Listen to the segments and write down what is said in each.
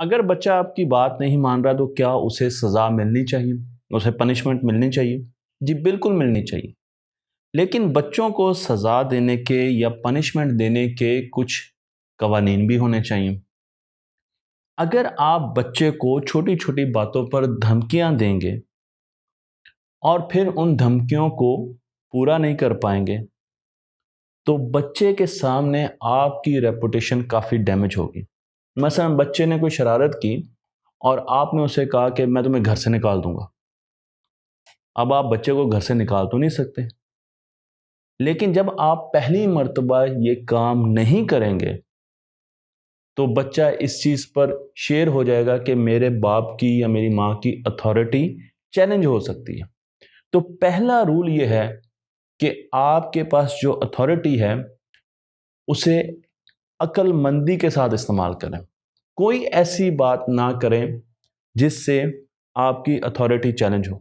اگر بچہ آپ کی بات نہیں مان رہا تو کیا اسے سزا ملنی چاہیے، اسے پنشمنٹ ملنی چاہیے؟ جی بالکل ملنی چاہیے، لیکن بچوں کو سزا دینے کے یا پنشمنٹ دینے کے کچھ قوانین بھی ہونے چاہیے۔ اگر آپ بچے کو چھوٹی چھوٹی باتوں پر دھمکیاں دیں گے اور پھر ان دھمکیوں کو پورا نہیں کر پائیں گے تو بچے کے سامنے آپ کی ریپوٹیشن کافی ڈیمیج ہوگی۔ مثلا بچے نے کوئی شرارت کی اور آپ نے اسے کہا کہ میں تمہیں گھر سے نکال دوں گا۔ اب آپ بچے کو گھر سے نکال تو نہیں سکتے، لیکن جب آپ پہلی مرتبہ یہ کام نہیں کریں گے تو بچہ اس چیز پر شیر ہو جائے گا کہ میرے باپ کی یا میری ماں کی اتھارٹی چیلنج ہو سکتی ہے۔ تو پہلا رول یہ ہے کہ آپ کے پاس جو اتھارٹی ہے اسے عقل مندی کے ساتھ استعمال کریں۔ کوئی ایسی بات نہ کریں جس سے آپ کی اتھارٹی چیلنج ہو،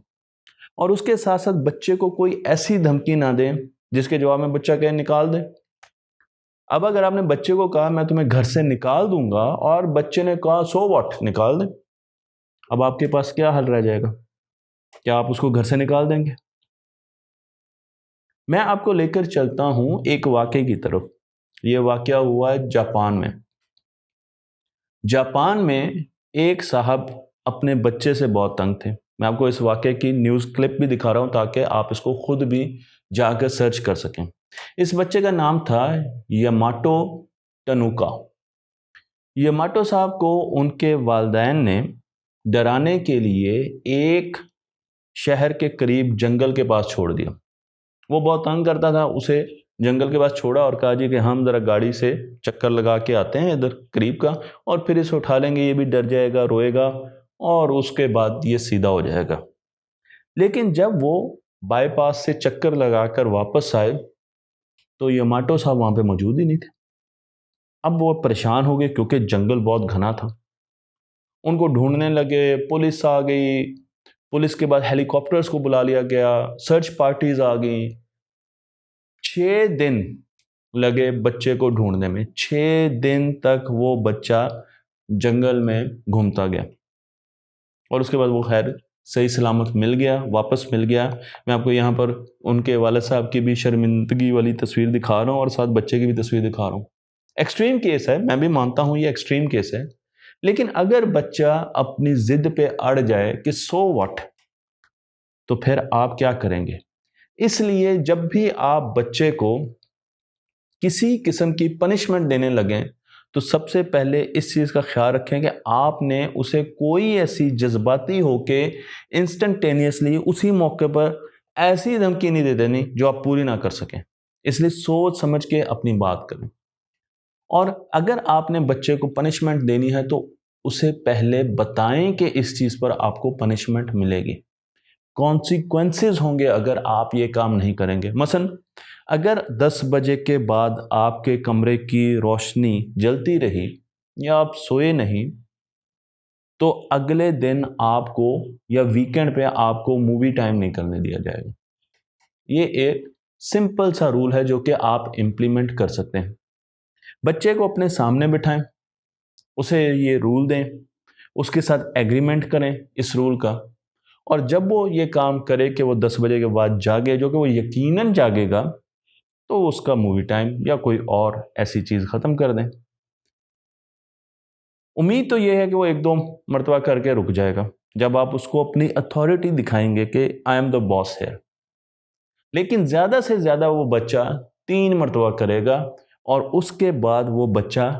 اور اس کے ساتھ ساتھ بچے کو کوئی ایسی دھمکی نہ دیں جس کے جواب میں بچہ کہے نکال دے۔ اب اگر آپ نے بچے کو کہا میں تمہیں گھر سے نکال دوں گا اور بچے نے کہا سو واٹ نکال دیں، اب آپ کے پاس کیا حل رہ جائے گا؟ کیا آپ اس کو گھر سے نکال دیں گے؟ میں آپ کو لے کر چلتا ہوں ایک واقعے کی طرف۔ یہ واقعہ ہوا ہے جاپان میں۔ جاپان میں ایک صاحب اپنے بچے سے بہت تنگ تھے۔ میں آپ کو اس واقعے کی نیوز کلپ بھی دکھا رہا ہوں تاکہ آپ اس کو خود بھی جا کر سرچ کر سکیں۔ اس بچے کا نام تھا یاماٹو ٹنوکا۔ یاماٹو صاحب کو ان کے والدین نے ڈرانے کے لیے ایک شہر کے قریب جنگل کے پاس چھوڑ دیا۔ وہ بہت تنگ کرتا تھا، اسے جنگل کے پاس چھوڑا اور کہا جی کہ ہم ذرا گاڑی سے چکر لگا کے آتے ہیں ادھر قریب کا، اور پھر اسے اٹھا لیں گے، یہ بھی ڈر جائے گا، روئے گا، اور اس کے بعد یہ سیدھا ہو جائے گا۔ لیکن جب وہ بائی پاس سے چکر لگا کر واپس آئے تو یاماٹو صاحب وہاں پہ موجود ہی نہیں تھے۔ اب وہ پریشان ہو گئے کیونکہ جنگل بہت گھنا تھا۔ ان کو ڈھونڈنے لگے، پولیس آ گئی، پولیس کے بعد ہیلی کاپٹرز کو بلا لیا گیا، سرچ پارٹیز آ گئیں۔ 6 دن لگے بچے کو ڈھونڈنے میں، 6 دن تک وہ بچہ جنگل میں گھومتا گیا، اور اس کے بعد وہ خیر صحیح سلامت مل گیا، واپس مل گیا۔ میں آپ کو یہاں پر ان کے والد صاحب کی بھی شرمندگی والی تصویر دکھا رہا ہوں اور ساتھ بچے کی بھی تصویر دکھا رہا ہوں۔ ایکسٹریم کیس ہے، میں بھی مانتا ہوں یہ ایکسٹریم کیس ہے، لیکن اگر بچہ اپنی ضد پہ اڑ جائے کہ سو واٹ، تو پھر آپ کیا کریں گے؟ اس لیے جب بھی آپ بچے کو کسی قسم کی پنشمنٹ دینے لگیں تو سب سے پہلے اس چیز کا خیال رکھیں کہ آپ نے اسے کوئی ایسی جذباتی ہو کے انسٹنٹینیسلی اسی موقع پر ایسی دھمکی نہیں دے دینی جو آپ پوری نہ کر سکیں۔ اس لیے سوچ سمجھ کے اپنی بات کریں، اور اگر آپ نے بچے کو پنشمنٹ دینی ہے تو اسے پہلے بتائیں کہ اس چیز پر آپ کو پنشمنٹ ملے گی، کانسیکوینسز ہوں گے اگر آپ یہ کام نہیں کریں گے۔ مثلا اگر 10 بجے کے بعد آپ کے کمرے کی روشنی جلتی رہی یا آپ سوئے نہیں تو اگلے دن آپ کو یا ویکنڈ پہ آپ کو مووی ٹائم نہیں کرنے دیا جائے گا۔ یہ ایک سمپل سا رول ہے جو کہ آپ امپلیمنٹ کر سکتے ہیں۔ بچے کو اپنے سامنے بٹھائیں، اسے یہ رول دیں، اس کے ساتھ ایگریمنٹ کریں اس رول کا، اور جب وہ یہ کام کرے کہ وہ 10 بجے کے بعد جاگے، جو کہ وہ یقیناً جاگے گا، تو اس کا مووی ٹائم یا کوئی اور ایسی چیز ختم کر دیں۔ امید تو یہ ہے کہ وہ 1-2 مرتبہ کر کے رک جائے گا جب آپ اس کو اپنی اتھارٹی دکھائیں گے کہ I am the boss hair. لیکن زیادہ سے زیادہ وہ بچہ 3 مرتبہ کرے گا، اور اس کے بعد وہ بچہ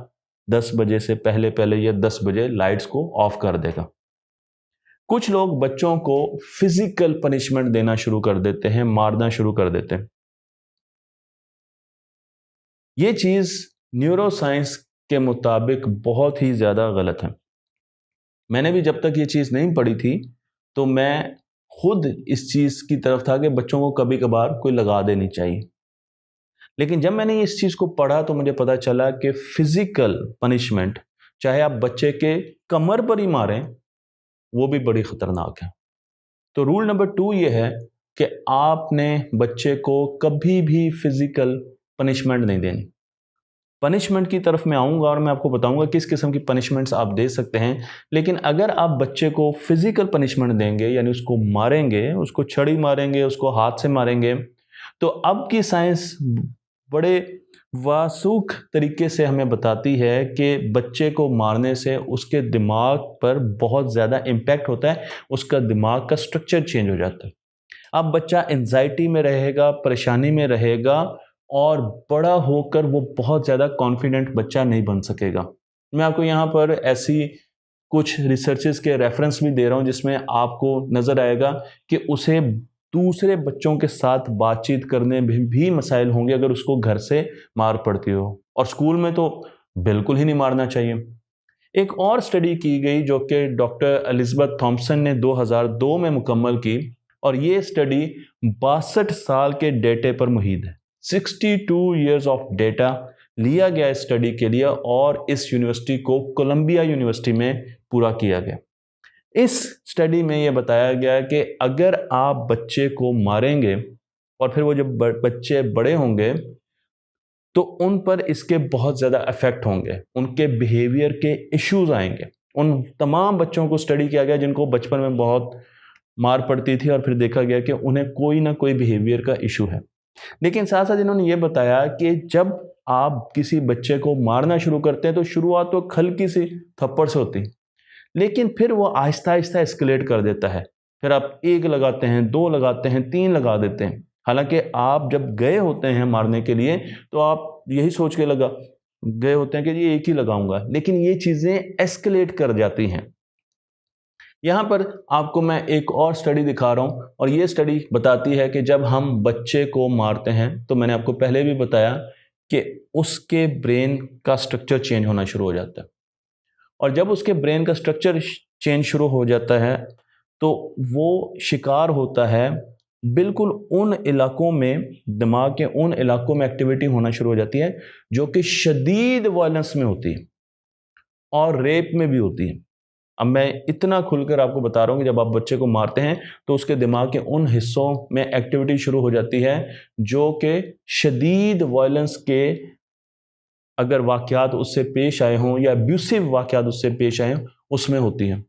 10 بجے سے پہلے یا 10 بجے لائٹس کو آف کر دے گا۔ کچھ لوگ بچوں کو فزیکل پنشمنٹ دینا شروع کر دیتے ہیں، مارنا شروع کر دیتے ہیں۔ یہ چیز نیورو سائنس کے مطابق بہت ہی زیادہ غلط ہے۔ میں نے بھی جب تک یہ چیز نہیں پڑھی تھی تو میں خود اس چیز کی طرف تھا کہ بچوں کو کبھی کبھار کوئی لگا دینی چاہیے، لیکن جب میں نے اس چیز کو پڑھا تو مجھے پتا چلا کہ فزیکل پنشمنٹ چاہے آپ بچے کے کمر پر ہی ماریں وہ بھی بڑی خطرناک ہے۔ تو رول نمبر 2 یہ ہے کہ آپ نے بچے کو کبھی بھی فزیکل پنشمنٹ نہیں دینی۔ पनिशमेंट की तरफ मैं आऊँगा और मैं आपको बताऊँगा किस किस्म की पनिशमेंट्स आप दे सकते हैं। लेकिन अगर आप बच्चे को फिज़िकल पनिशमेंट देंगे, यानी उसको मारेंगे, उसको छड़ी मारेंगे, उसको हाथ से मारेंगे, तो अब की साइंस बड़े वासूख तरीके से हमें बताती है कि बच्चे को मारने से उसके दिमाग पर बहुत ज़्यादा इम्पैक्ट होता है, उसका दिमाग का स्ट्रक्चर चेंज हो जाता है। अब बच्चा एंजाइटी में रहेगा, परेशानी में रहेगा और बड़ा होकर वो बहुत ज़्यादा कॉन्फिडेंट बच्चा नहीं बन सकेगा। मैं आपको यहाँ पर ऐसी कुछ रिसर्चेस के रेफरेंस भी दे रहा हूँ जिसमें आपको नज़र आएगा कि उसे दूसरे बच्चों के साथ बातचीत करने में भी मसाइल होंगे अगर उसको घर से मार पड़ती हो, और स्कूल में तो बिल्कुल ही नहीं मारना चाहिए। एक और स्टडी की गई जो कि डॉक्टर एलिज़ाबेथ थॉम्पसन ने 2002 में मुकम्मल की, और ये स्टडी 62 साल के डेटे पर मुहित है। 62 ईयर्स ऑफ डेटा लिया गया इस स्टडी के लिए और इस यूनिवर्सिटी को कोलंबिया यूनिवर्सिटी में पूरा किया गया। इस स्टडी में यह बताया गया कि अगर आप बच्चे को मारेंगे और फिर वो जब बच्चे बड़े होंगे तो उन पर इसके बहुत ज़्यादा इफेक्ट होंगे, उनके बिहेवियर के इश्यूज आएंगे। उन तमाम बच्चों को स्टडी किया गया जिनको बचपन में बहुत मार पड़ती थी और फिर देखा गया कि उन्हें कोई ना कोई बिहेवियर का इशू है। लेकिन साथ साथ इन्होंने ये बताया कि जब आप किसी बच्चे को मारना शुरू करते हैं तो शुरुआत तो हल्की सी थप्पड़ से होती, लेकिन फिर वो आहिस्ता आहिस्ता एस्केलेट कर देता है। फिर आप 1 लगाते हैं, 2 लगाते हैं, 3 लगा देते हैं। हालांकि आप जब गए होते हैं मारने के लिए तो आप यही सोच के गए होते हैं कि ये 1 ही लगाऊंगा, लेकिन ये चीज़ें एस्केलेट कर जाती हैं। यहाँ पर आपको मैं एक और स्टडी दिखा रहा हूँ, और ये स्टडी बताती है कि जब हम बच्चे को मारते हैं तो मैंने आपको पहले भी बताया कि उसके ब्रेन का स्ट्रक्चर चेंज होना शुरू हो जाता है, और जब उसके ब्रेन का स्ट्रक्चर चेंज शुरू हो जाता है तो वो शिकार होता है बिल्कुल उन इलाकों में, दिमाग के उन इलाकों में एक्टिविटी होना शुरू हो जाती है जो कि शदीद वायलेंस में होती है और रेप में भी होती है। अब मैं इतना खुलकर आपको बता रहा हूँ कि जब आप बच्चे को मारते हैं तो उसके दिमाग के उन हिस्सों में एक्टिविटी शुरू हो जाती है जो कि शदीद वायलेंस के अगर वाक़यात उससे पेश आए हों या अब्यूसिव वाक़यात उससे पेश आए हों उसमें होती है।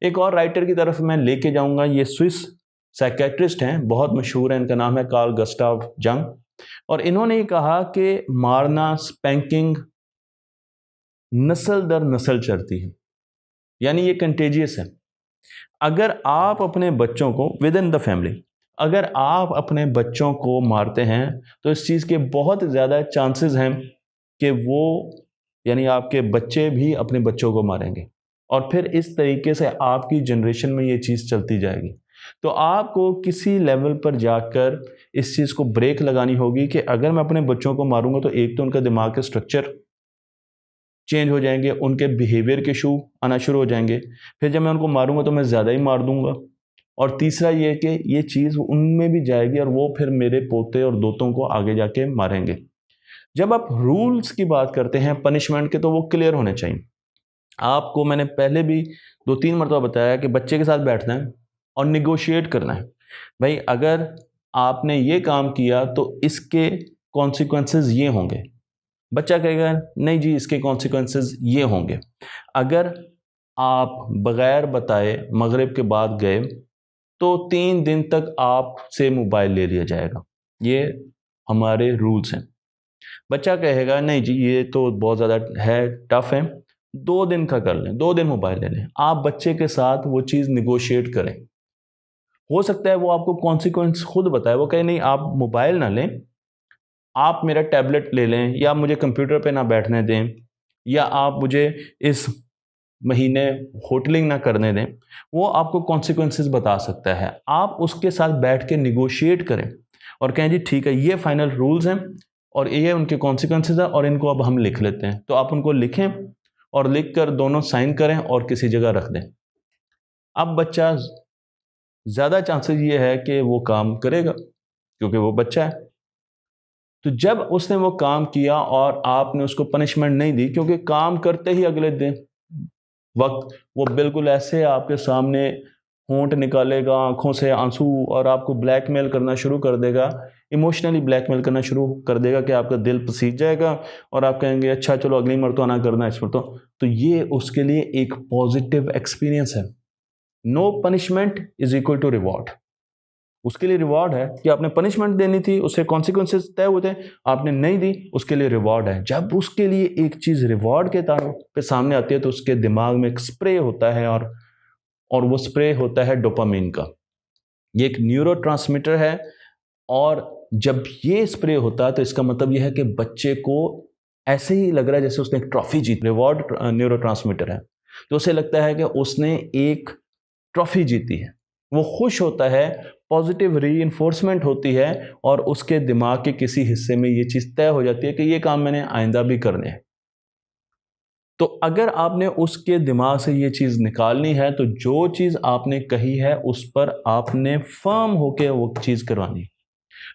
एक और राइटर की तरफ मैं लेके जाऊंगा, ये स्विस साइकेट्रिस्ट हैं, बहुत मशहूर हैं, इनका नाम है कार्ल गुस्ताव जंग, और इन्होंने कहा कि मारना, स्पैंकिंग नस्ल दर नस्ल चलती है, यानी ये कंटेजियस है। अगर आप अपने बच्चों को विद इन द फैमिली, अगर आप अपने बच्चों को मारते हैं तो इस चीज़ के बहुत ज़्यादा चांसेस हैं कि वो, यानी आपके बच्चे भी अपने बच्चों को मारेंगे, और फिर इस तरीके से आपकी जनरेशन में ये चीज़ चलती जाएगी। तो आपको किसी लेवल पर जाकर इस चीज़ को ब्रेक लगानी होगी कि अगर मैं अपने बच्चों को मारूंगा तो एक तो उनका दिमाग के स्ट्रक्चर चेंज हो जाएंगे, उनके बिहेवियर के इशू आना शुरू हो जाएंगे, फिर जब मैं उनको मारूंगा तो मैं ज़्यादा ही मार दूंगा, और तीसरा ये कि ये चीज़ उनमें भी जाएगी और वो फिर मेरे पोते और दोतों को आगे जाके मारेंगे। जब आप रूल्स की बात करते हैं पनिशमेंट के, तो वो क्लियर होने चाहिए। आपको मैंने पहले भी 2-3 मरतबा बताया कि बच्चे के साथ बैठना है और निगोशिएट करना है। भाई अगर आपने ये काम किया तो इसके कॉन्सिक्वेंसेस ये होंगे। बच्चा कहेगा नहीं जी इसके कॉन्सिक्वेंसेस ये होंगे। अगर आप बग़ैर बताए मगरिब के बाद गए तो 3 दिन तक आपसे मोबाइल ले लिया जाएगा। ये हमारे रूल्स हैं। बच्चा कहेगा नहीं जी ये तो बहुत ज़्यादा है, टफ है, 2 दिन का कर लें, 2 दिन मोबाइल ले लें। आप बच्चे के साथ वो चीज़ निगोशिएट करें। हो सकता है वो आपको कॉन्सिक्वेंस खुद बताए, वो कहे नहीं आप मोबाइल ना लें, आप मेरा टैबलेट ले लें, या मुझे कंप्यूटर पे ना बैठने दें, या आप मुझे इस महीने होटलिंग ना करने दें। वो आपको कॉन्सिक्वेंसेस बता सकता है। आप उसके साथ बैठ के निगोशिएट करें और कहें जी ठीक है ये फाइनल रूल्स हैं और ये उनके कॉन्सिक्वेंसेस हैं और इनको अब हम लिख लेते हैं। तो आप उनको लिखें और लिख कर दोनों साइन करें और किसी जगह रख दें। अब बच्चा ज़्यादा चांसेस ये है कि वो काम करेगा क्योंकि वो बच्चा है। तो जब उसने वो काम किया और आपने उसको पनिशमेंट नहीं दी, क्योंकि काम करते ही अगले दिन वक्त वो बिल्कुल ऐसे आपके सामने होंठ निकालेगा, आंखों से आंसू, और आपको ब्लैकमेल करना शुरू कर देगा, इमोशनली ब्लैकमेल करना शुरू कर देगा कि आपका दिल पसीज जाएगा और आप कहेंगे अच्छा चलो अगली मरतबा ना करना इस मरतबा। तो ये उसके लिए एक पॉजिटिव एक्सपीरियंस है। No punishment is equal to reward. उसके लिए रिवॉर्ड है कि आपने पनिशमेंट देनी थी, उससे कॉन्सिक्वेंसेस तय हुए थे, आपने नहीं दी, उसके लिए रिवॉर्ड है। जब उसके लिए एक चीज़ रिवॉर्ड के तौर पे सामने आती है तो उसके दिमाग में एक स्प्रे होता है, और वो स्प्रे होता है डोपामिन का। ये एक न्यूरोट्रांसमीटर है, और जब ये स्प्रे होता है तो इसका मतलब यह है कि बच्चे को ऐसे ही लग रहा है जैसे उसने एक ट्रॉफी जीती। रिवॉर्ड न्यूरोट्रांसमीटर है, तो उसे लगता है कि उसने एक ट्रॉफी जीती है, वो खुश होता है, पॉजिटिव रीइंफोर्समेंट होती है, और उसके दिमाग के किसी हिस्से में ये चीज़ तय हो जाती है कि ये काम मैंने आइंदा भी करने हैं। तो अगर आपने उसके दिमाग से ये चीज़ निकालनी है तो जो चीज़ आपने कही है उस पर आपने फर्म होकर वो चीज़ करवानी।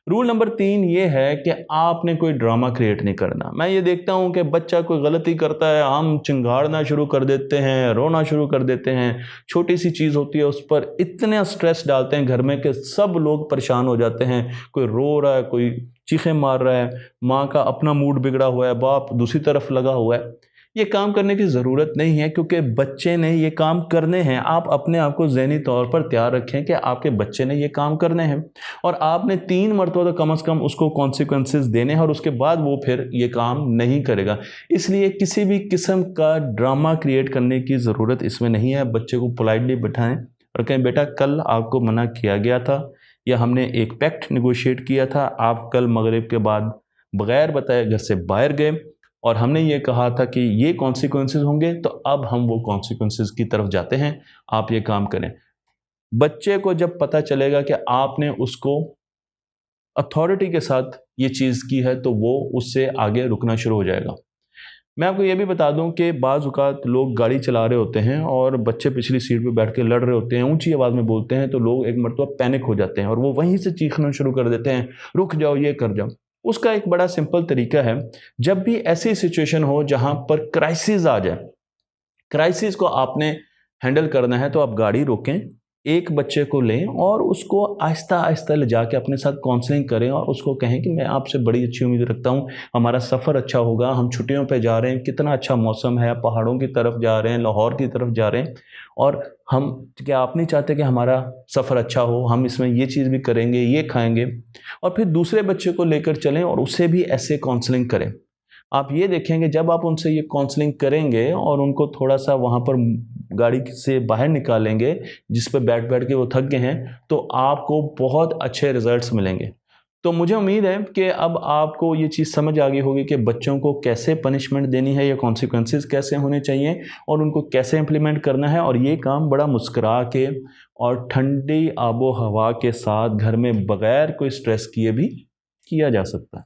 रूल नंबर 3 ये है कि आपने कोई ड्रामा क्रिएट नहीं करना। मैं ये देखता हूँ कि बच्चा कोई गलती करता है, हम चिंगाड़ना शुरू कर देते हैं, रोना शुरू कर देते हैं, छोटी सी चीज़ होती है उस पर इतने स्ट्रेस डालते हैं घर में कि सब लोग परेशान हो जाते हैं। कोई रो रहा है, कोई चीखें मार रहा है, माँ का अपना मूड बिगड़ा हुआ है, बाप दूसरी तरफ लगा हुआ है। ये काम करने की ज़रूरत नहीं है, क्योंकि बच्चे ने ये काम करने हैं। आप अपने आप को ज़हनी तौर पर तैयार रखें कि आपके बच्चे ने ये काम करने हैं, और आपने 3 मरतबा तो कम से कम उसको कॉन्सिक्वेंसेस देने हैं, और उसके बाद वो फिर ये काम नहीं करेगा। इसलिए किसी भी किस्म का ड्रामा क्रिएट करने की ज़रूरत इसमें नहीं है। बच्चे को पोलाइटली बिठाएं और कहें बेटा कल आपको मना किया गया था, या हमने एक पैक्ट नेगोशिएट किया था, आप कल मगरिब के बाद बगैर बताए घर से बाहर गए, और हमने ये कहा था कि ये कॉन्सिक्वेंसेस होंगे, तो अब हम वो कॉन्सिक्वेंसेस की तरफ जाते हैं, आप ये काम करें। बच्चे को जब पता चलेगा कि आपने उसको अथॉरिटी के साथ ये चीज़ की है तो वो उससे आगे रुकना शुरू हो जाएगा। मैं आपको ये भी बता दूं कि बाज़ औक़ात लोग गाड़ी चला रहे होते हैं और बच्चे पिछली सीट पे बैठ के लड़ रहे होते हैं, ऊंची आवाज़ में बोलते हैं, तो लोग एक मरतबा पैनिक हो जाते हैं और वो वहीं से चीखना शुरू कर देते हैं, रुक जाओ, ये कर जाओ। उसका एक बड़ा सिंपल तरीका है, जब भी ऐसी सिचुएशन हो जहाँ पर क्राइसिस आ जाए, क्राइसिस को आपने हैंडल करना है, तो आप गाड़ी रोकें, एक बच्चे को लें और उसको आहिस्ता आहिस्ता ले जाके अपने साथ काउंसलिंग करें, और उसको कहें कि मैं आपसे बड़ी अच्छी उम्मीद रखता हूँ, हमारा सफ़र अच्छा होगा, हम छुट्टियों पे जा रहे हैं, कितना अच्छा मौसम है, पहाड़ों की तरफ जा रहे हैं, लाहौर की तरफ जा रहे हैं, और हम क्या आप नहीं चाहते कि हमारा सफ़र अच्छा हो, हम इसमें ये चीज़ भी करेंगे, ये खाएंगे। और फिर दूसरे बच्चे को लेकर चलें और उसे भी ऐसे काउंसलिंग करें। आप ये देखेंगे जब आप उनसे ये काउंसलिंग करेंगे और उनको थोड़ा सा वहाँ पर गाड़ी से बाहर निकालेंगे जिस पर बैठ बैठ के वो थक गए हैं, तो आपको बहुत अच्छे रिजल्ट्स मिलेंगे। तो मुझे उम्मीद है कि अब आपको ये चीज़ समझ आ गई होगी कि बच्चों को कैसे पनिशमेंट देनी है या कॉन्सिक्वेंसेस कैसे होने चाहिए और उनको कैसे इम्प्लीमेंट करना है, और ये काम बड़ा मुस्करा के और ठंडी आबो हवा के साथ घर में बगैर कोई स्ट्रेस किए भी किया जा सकता है।